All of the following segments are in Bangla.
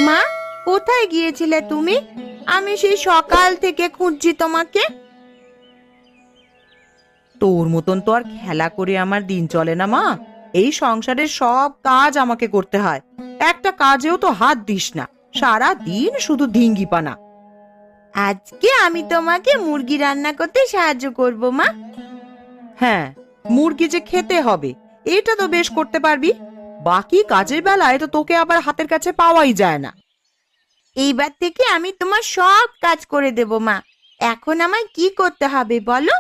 মা, কোথায় গিয়েছিলে তুমি? আমি সেই সকাল থেকে খুঁজছি তোমাকে। তোর মতন তো আর খেলা করে আমার দিন চলে না মা। এই সংসারের সব কাজ আমাকে করতে হয়, একটা কাজেও তো হাত দিস না, সারা দিন শুধু ধিঙ্গিপানা। আজকে আমি তোমাকে মুরগি রান্না করতে সাহায্য করব মা। হ্যাঁ, মুরগি যে খেতে হবে এটা তো বেশ করতে পারবি, বাকি কাজের বেলায় তো তোকে আবার হাতের কাছে পাওয়াই যায় না। এইবার থেকে আমি তোমার সব কাজ করে দেব মা। এখন আমায় কি করতে হবে বলো?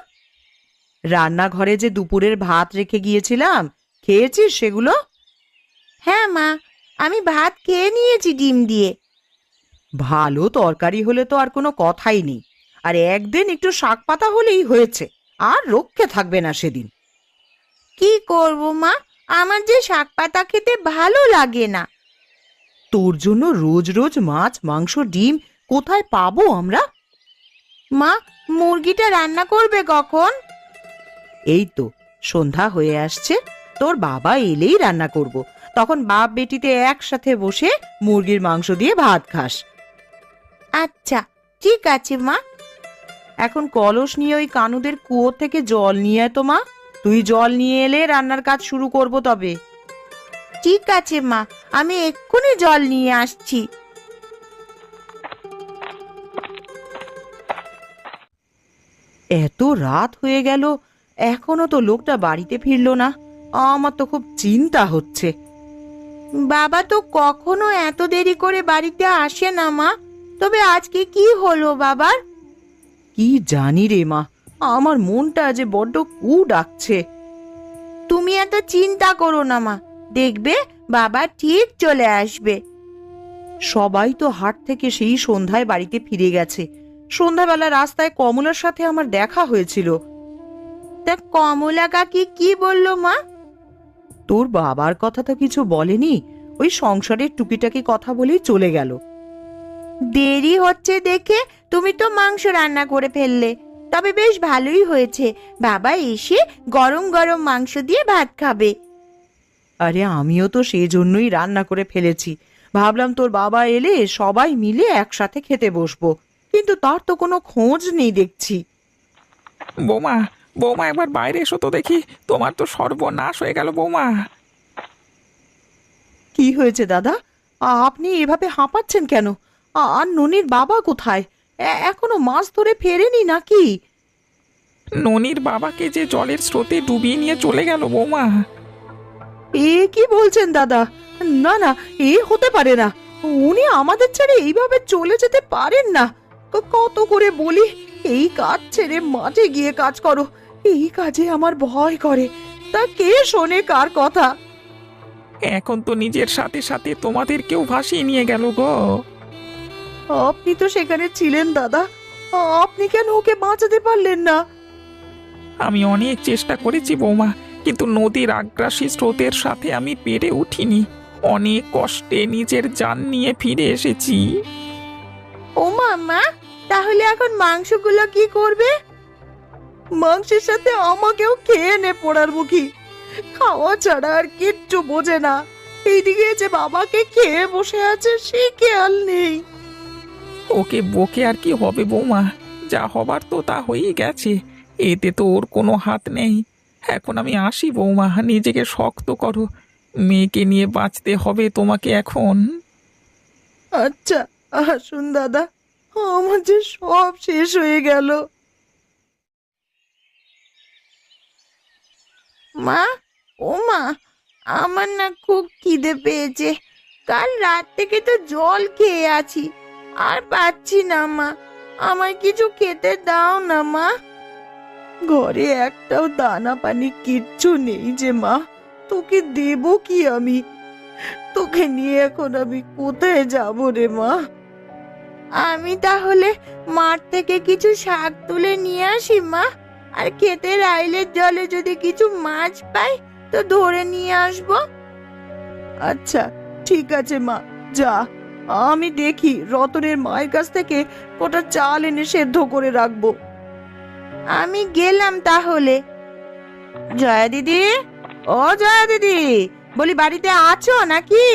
রান্নাঘরে যে দুপুরের ভাত রেখে গিয়েছিলাম, খেয়েছিস সেগুলো? হ্যাঁ মা, আমি ভাত খেয়ে নিয়েছি ডিম দিয়ে। ভালো তরকারি হলে তো আর কোনো কথাই নেই, আর একদিন একটু শাক পাতা হলেই হয়েছে, আর রক্ষে থাকবে না সেদিন। কি করব মা, আমার যে শাক পাতা খেতে ভালো লাগে না। তোর জন্য রোজ রোজ মাছ মাংস ডিম কোথায় পাবো আমরা? মা, মুরগিটা রান্না করবে কখন? এই তো সন্ধ্যা হয়ে আসছে, তোর বাবা এলেই রান্না করব, তখন বাপ বেটিতে একসাথে বসে মুরগির মাংস দিয়ে ভাত খাস। আচ্ছা, ঠিক আছে মা। এখন কলস নিয়ে ওই কানুদের কুয়ো থেকে জল নিয়ে আয় তো মা, তুই জল নিয়ে এলে রান্নার কাজ শুরু করব তবে। ঠিক আছে মা, আমি এক্ষুনি জল নিয়ে আসছি। এত রাত হয়ে গেল, এখনো তো লোকটা বাড়িতে ফিরলো না, আমার তো খুব চিন্তা হচ্ছে। বাবা তো কখনো এত দেরি করে বাড়িতে আসে না মা। তবে আজকে কি হলো বাবার? কি জানি রে মা, আমার মনটা যে বড্ড কু ডাকছে। তুমি এত চিন্তা করো না মা, দেখবে বাবা ঠিক চলে আসবে। সবাই তো হাট থেকে সেই সন্ধ্যায় বাড়িতে ফিরে গেছে, সন্ধ্যাবেলা রাস্তায় কমলার সাথে আমার দেখা হয়েছিল। তা কমলা কাকি কি বললো মা? তোর বাবার কথা তো কিছু বলেনি, ওই সংসারের টুকিটাকি কথা বলেই চলে গেল। দেরি হচ্ছে দেখে তুমি তো মাংস রান্না করে ফেললে, তবে বেশ ভালোই হয়েছে। বাবা এসে গরম গরম মাংস দিয়ে ভাত খাবে। আরে আমিও তো সেই জন্যই রান্না করে ফেলেছি, ভাবলাম তোর বাবা এলে সবাই মিলে একসাথে খেতে বসবো, কিন্তু তার তো কোনো খোঁজ নেই দেখছি। বৌমা, বৌমা একবার বাইরে এসো তো দেখি, তোমার তো সর্বনাশ হয়ে গেল বৌমা। কি হয়েছে দাদা, আপনি এভাবে হাঁপাচ্ছেন কেন? আর ননির বাবা কোথায়? এখনো মাছ ধরে ফেরেনি নাকি? ননির বাবাকে যে জলের স্রোতে ডুবিয়ে নিয়ে চলে গেল বৌমা। এ কি বলছেন দাদা? না না, এ হতে পারে না, উনি আমাদের ছেড়ে এইভাবে চলে যেতে পারেন না। কত করে বলি এই কাজ ছেড়ে মাঠে গিয়ে কাজ করো, এই কাজে আমার ভয় করে, তা কে শোনে কার কথা? এখন তো নিজের সাথে সাথে তোমাদেরকেও ভাসিয়ে নিয়ে গেল গো। আপনি তো সেখানে ছিলেন দাদা, আপনি কেন ওকে বাঁচাতে পারলেন না? আমি অনেক চেষ্টা করেছি বৌমা, কিন্তু নদীর আগ্রাসী স্রোতের সাথে আমি পেরে উঠিনি। অনেক কষ্টে নিজের জান নিয়ে ফিরে এসেছি। ও মা, তাহলে এখন মাংসগুলো কি করবে? মাংসের সাথে আমাকেও খেয়ে নে পোড়ার মুখী, খাওয়া ছাড়া আর কিচ্ছু বোঝে না। এইদিকে যে বাবাকে খেয়ে বসে আছে সে খেয়াল নেই। ওকে বকে আর কি হবে বৌমা, যা হবার তো তা হয়েই গেছে, এতে তো ওর কোনো হাত নেই। এখন আমি আসি বৌমা, নিজেকে শক্ত করো, মেয়েকে নিয়ে বাঁচতে হবে তোমাকে এখন। আচ্ছা, আসুন দাদা, আমার যে সব শেষ হয়ে গেল। মা, ও মা, আমার না খুব খিদে পেয়েছে। কাল রাত থেকে তো জল খেয়ে আছি, আর পাচ্ছি না মা। আমায় কিছু খেতে দাও না মা। ঘরে একটাও দানা পানি কিচ্ছু নেই যে মা, তোকে দেব কি আমি? তোকে নিয়ে এখন আমি কোথায় যাব রে মা? আমি তাহলে মাঠ থেকে কিছু শাক তুলে নিয়ে আসি মা, আর ক্ষেতের আইলের জলে যদি কিছু মাছ পাই তো ধরে নিয়ে আসবো। আচ্ছা ঠিক আছে মা, যা, আমি দেখি রতনের মায়ের কাছ থেকে কটা চাল এনে সেদ্ধ করে রাখবো। আমি গেলাম তাহলে। জয়া দিদি, ও জয়া দিদি, বলি বাড়িতে আছো নাকি?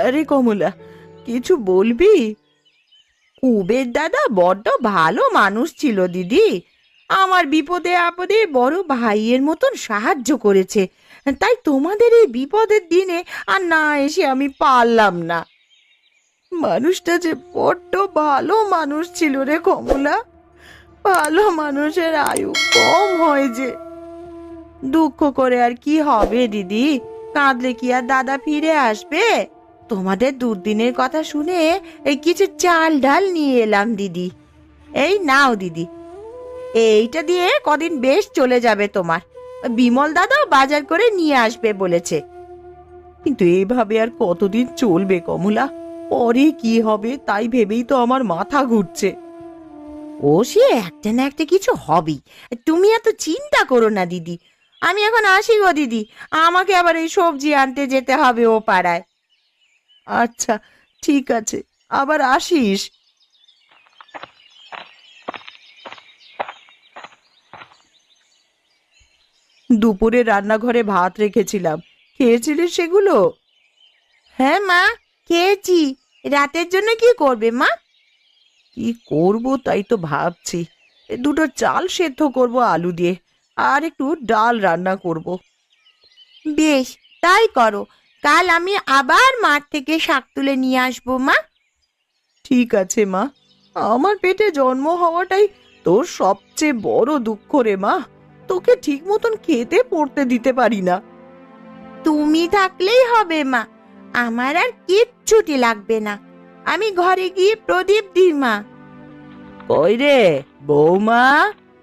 আরে কমলা, কিছু বলবি? কুবের দাদা বড্ড ভালো মানুষ ছিল দিদি। আমার বিপদে আপদে বড় ভাইয়ের মতন সাহায্য করেছে। তাই তোমাদের এই বিপদের দিনে আর না এসে আমি পারলাম না। মানুষটা যে বড্ড ভালো মানুষ ছিল রে কমলা। ভালো মানুষের আয়ু কম হয় যে। দুঃখ করে আর কি হবে দিদি? কাঁদলে কি আর দাদা ফিরে আসবে? তোমাদের দুর্দিনের কথা শুনে এই কিছু চাল ডাল নিয়ে এলাম দিদি। এই নাও দিদি, এইটা দিয়ে কদিন বেশ চলে যাবে তোমার। বিমল দাদাও বাজার করে নিয়ে আসবে বলেছে। কিন্তু এভাবে আর কতদিন চলবে কমলা? পরে কি হবে তাই ভেবেই তো আমার মাথা ঘুরছে। ও সে একটা না একটা কিছু হবেই, তুমি এত চিন্তা করো না দিদি। আমি এখন আসি গো দিদি, আমাকে আবার এই সবজি আনতে যেতে হবে ও পাড়ায়। আচ্ছা, ঠিক আছে, আবার আসিস। দুপুরে রান্নাঘরে ভাত রেখেছিলাম, খেয়েছিলিস সেগুলো? হ্যাঁ মা, খেয়েছি। রাতের জন্য কি করবে মা? কি করব তাই তো ভাবছি। দুটো চাল সেদ্ধ করব আলু দিয়ে, আর একটু ডাল রান্না করব। বেশ, তাই করো। কাল আমি আবার মাঠ থেকে শাক তুলে নিয়ে আসবো মা। ঠিক আছে মা, আমার পেটে জন্ম হওয়াটাই তোর সবচেয়ে বড় দুঃখ রে মা। তোকে ঠিক মতন খেতে পড়তে দিতে পারি না। তুমি থাকলেই হবে মা, আমার আর কিচ্ছুটি লাগবে না। আমি ঘরে গিয়ে প্রদীপ দিই মা। কই রে বৌমা,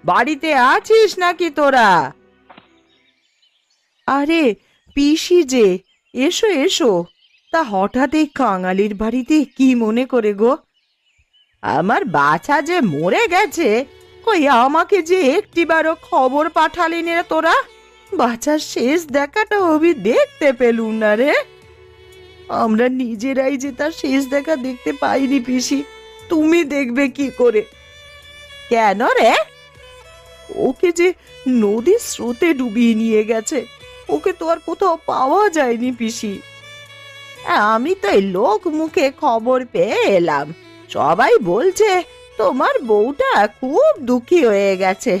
বাড়িতে আছিস নাকি তোরা? আরে পিসি যে, এসো এসো। তা হঠাৎ এই কাঙালির বাড়িতে কি মনে করে গো? আমার বাছা যে মরে গেছে, কই আমাকে যে একটিবারও খবর পাঠালি রে তোরা? বাচ্চার শেষ দেখাটা অবধি দেখতে পেলুম না রে। আমরা নিজেরাই যে তার শেষ দেখা দেখতে পাইনি পিসি, তুমি দেখবে কি করে? কেন রে? ওকে যে নদীর স্রোতে ডুবিয়ে নিয়ে গেছে, ওকে তো আর কোথাও পাওয়া যায়নি পিসি। আমি তো এই লোক মুখে খবর পেয়ে এলাম। সবাই বলছে তোমার বউটা খুব দুঃখী হয়ে গেছে।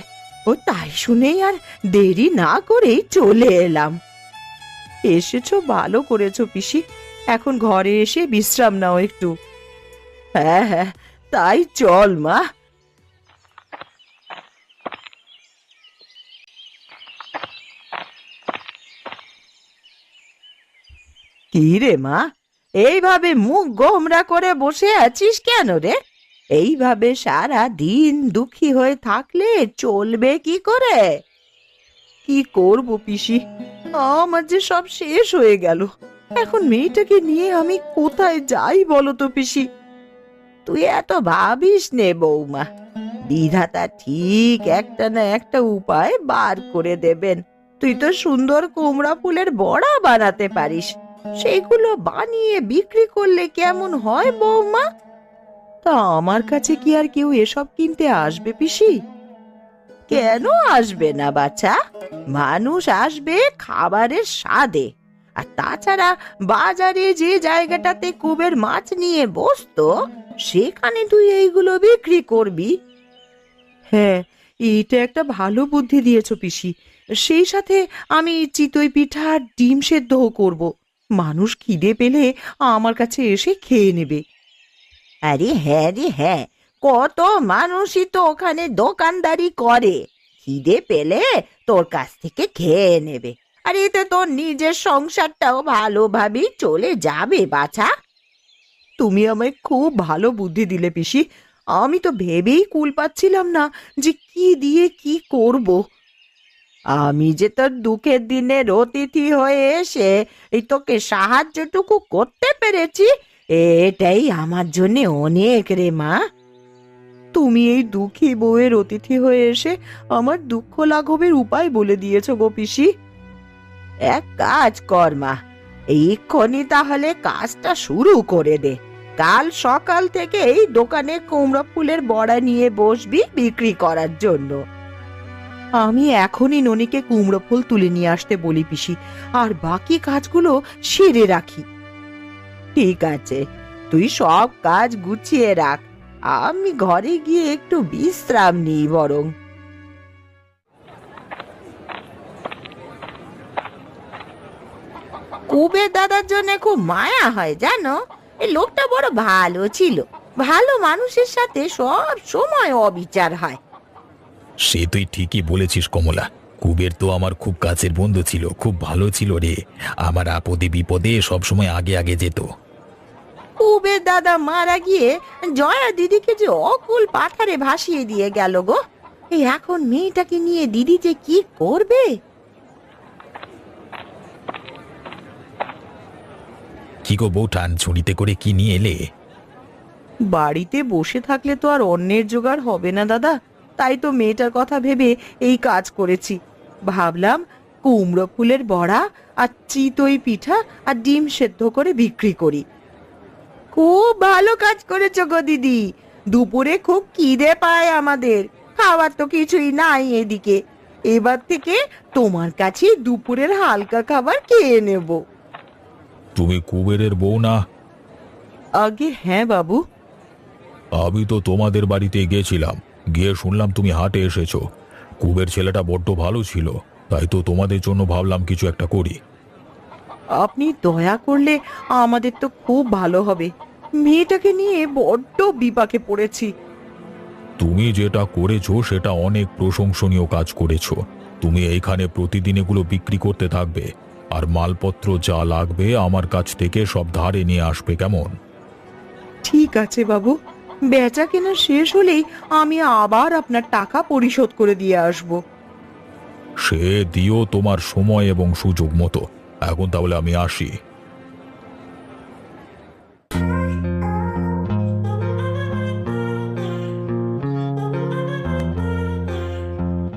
ও তাই শুনেই আর দেরি না করেই চলে এলাম। এসেছো ভালো করেছো পিসি, এখন ঘরে এসে বিশ্রাম নাও একটু। হ্যাঁ হ্যাঁ, তাই চল মা। কি রে মা, এইভাবে মুখ গোমরা করে বসে আছিস কেন রে? এইভাবে সারা দিন দুঃখী হয়ে থাকলে চলবে কি করে? কি করব পিসি, আমার যে সব শেষ হয়ে গেল। এখন মেয়েটাকে নিয়ে আমি কোথায় যাই বলো তো পিসি? তুই এত ভাবিস নে বৌমা, বিধাতা ঠিক একটা না একটা উপায় বার করে দেবেন। তুই তো সুন্দর কুমড়া ফুলের বড়া বানাতে পারিস, সেগুলো বানিয়ে বিক্রি করলে কেমন হয় বৌমা? তা আমার কাছে কি আর কেউ এসব কিনতে আসবে পিসি? কেন আসবে না বাছা? মানুষ আসবে খাবারের স্বাদে। আর তাছাড়া বাজারে যে জায়গাটাতে কুবের মাছ নিয়ে বসতো, সেখানে তুই এইগুলো বিক্রি করবি। হ্যাঁ, এটা একটা ভালো বুদ্ধি দিয়েছো পিসি। সেই সাথে আমি চিতই পিঠা আর ডিম সেদ্ধও করব। মানুষ খিদে পেলে আমার কাছে এসে খেয়ে নেবে। আরে হ্যাঁ রে হ্যাঁ, কত মানুষই তো ওখানে দোকানদারি করে। খিদে পেলে তোর কাছ থেকে খেয়ে নেবে। আর এতে তোর নিজের সংসারটাও ভালোভাবেই চলে যাবে বাছা। তুমি আমায় খুব ভালো বুদ্ধি দিলে পিসি। আমি তো ভেবেই কুল পাচ্ছিলাম না যে কি দিয়ে কি করব। আমি যে তোর দুঃখের দিনের অতিথি হয়ে এসে এই তোকে সাহায্যটুকু করতে পেরেছি, এটাই আমার জন্য অনেক রে মা। তুমি এই দুঃখী বউয়ের অতিথি হয়ে এসে আমার দুঃখ লাঘবের উপায় বলে দিয়েছো গো পিসি। এক কাজ কর মা, এক্ষুনি তাহলে কাজটা শুরু করে দে। কাল সকাল থেকে এই দোকানে কুমড়া ফুলের বড়া নিয়ে বসবি বিক্রি করার জন্য। আমি এখনই ননিকে কুমড়ো ফুল তুলে নিয়ে আসতে বলি পিসি, আর বাকি কাজগুলো সেরে রাখি। ঠিক আছে, তুই সব কাজ গুছিয়ে রাখ, আমি ঘরে গিয়ে একটু বিশ্রাম নিই বরং। কুবের দাদার জন্য খুব মায়া হয় জানো, এই লোকটা বড় ভালো ছিল, ভালো মানুষের সাথে সব সময় অবিচার হয়। সে তুই ঠিকই বলেছিস কমলা। কুবের তো আমার খুব কাছের বন্ধু ছিল, খুব ভালো ছিল রে। আমার আপদে বিপদে সবসময় আগে আগে যেত। কুবের দাদা মারা গিয়ে জয়া দিদিকে যে অকুল পাথারে ভাসিয়ে দিয়ে গেল গো, এই এখন মেয়েটাকে নিয়ে দিদি যে কি করবে। কি গো বৌঠান, ঝুড়িতে করে কি নিয়ে এলে? বাড়িতে বসে থাকলে তো আর অন্যের জোগাড় হবে না দাদা, তাই তো মেয়েটার কথা ভেবে এই কাজ করেছি। ভাবলাম কুমড়ো ফুলের বড়া আর চিতই পিঠা আর ডিম সেদ্ধ করে বিক্রি করি। খুব ভালো কাজ করেছো গো দিদি, দুপুরে খুব খিদে পায় আমাদের, খাবার তো কিছুই নাই এদিকে, এবার থেকে তোমার কাছে দুপুরের হালকা খাবার খেয়ে নেব। তুমি কুবেরের বউ না? আগে হ্যাঁ বাবু। আমি তো তোমাদের বাড়িতে গিয়েছিলাম, গিয়ে শুনলাম তুমি হাটে এসেছো। কুবের ছেলেটা বড্ড ভালো ছিল, তাই তো তোমাদের জন্য ভাবলাম কিছু একটা করি। আপনি দয়া করলে আমাদের তো খুব ভালো হবে, মেয়েটাকে নিয়ে বড্ড বিপাকে পড়েছি। তুমি যেটা করেছো সেটা অনেক প্রশংসনীয় কাজ করেছো। তুমি এইখানে প্রতিদিন এগুলো বিক্রি করতে থাকবে, আর মালপত্র যা লাগবে আমার কাছ থেকে সব ধারে নিয়ে আসবে, কেমন? ঠিক আছে বাবু, বেচা কেনা শেষ হলেই আমি আবার আপনার টাকা পরিশোধ করে দিয়ে আসব। সে দিও তোমার সময় এবং সুযোগ মতো। এখন তাহলে আমি আসি।